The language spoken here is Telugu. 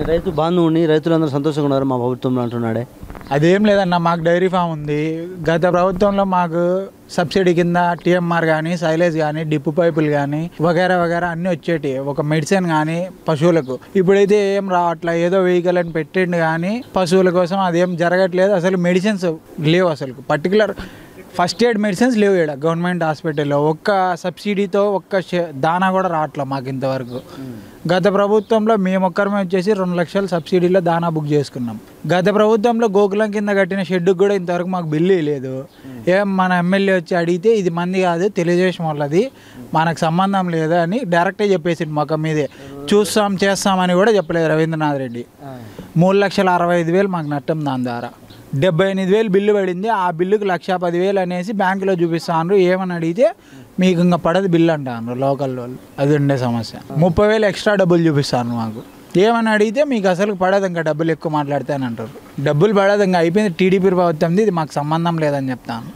రైతు బాంధవుని రైతులందరూ సంతోషంగా ఉన్నారు మా ప్రభుత్వంలో అంటున్నాడే. అదేం లేదన్న, మాకు డైరీ ఫామ్ ఉంది. గత ప్రభుత్వంలో మాకు సబ్సిడీ కింద టీఎంఆర్ కానీ, సైలేజ్ కానీ, డిప్పు పైపులు కానీ వగేరా వగేరా అన్నీ వచ్చేటి. ఒక మెడిసిన్ కానీ పశువులకు. ఇప్పుడైతే ఏం రావట్లా, ఏదో వెహికల్ అని పెట్టిండు కానీ పశువుల కోసం అదేం జరగట్లేదు. అసలు మెడిసిన్స్ లేవు, అసలు పర్టికులర్ ఫస్ట్ ఎయిడ్ మెడిసిన్స్ లేవు ఇక్కడ గవర్నమెంట్ హాస్పిటల్లో. ఒక్క సబ్సిడీతో ఒక్క దానా కూడా రావట్లే మాకు ఇంతవరకు. గత ప్రభుత్వంలో మేము ఒక్కరమే వచ్చేసి 2 లక్షల సబ్సిడీలో దానా బుక్ చేసుకున్నాం. గత ప్రభుత్వంలో గోకులం కింద కట్టిన షెడ్డుకు కూడా ఇంతవరకు మాకు బిల్లు లేదు. ఏం మన ఎమ్మెల్యే వచ్చి అడిగితే ఇది మంది కాదు, తెలుగుదేశం వాళ్ళది, మనకు సంబంధం లేదు అని డైరెక్ట్గా చెప్పేసి మొక్క మీదే చూస్తాం చేస్తామని కూడా చెప్పలేదు రవీంద్రనాథ్ రెడ్డి. 3,65,000 మాకు నష్టం దాని ద్వారా. 78,000 బిల్లు పడింది. ఆ బిల్లుకు 1,10,000 అనేసి బ్యాంకులో చూపిస్తాను. ఏమని అడిగితే మీకు ఇంకా పడదు బిల్లు అంటాను లోకల్ వాళ్ళు. అది ఉండే సమస్య. 30,000 ఎక్స్ట్రా డబ్బులు చూపిస్తాను మాకు. ఏమని అడిగితే మీకు అసలు పడదు, ఇంకా డబ్బులు ఎక్కువ మాట్లాడితే అని అంటారు. డబ్బులు పడదు, ఇంకా అయిపోయింది టీడీపీ ప్రభుత్వంది, ఇది మాకు సంబంధం లేదని చెప్తాను.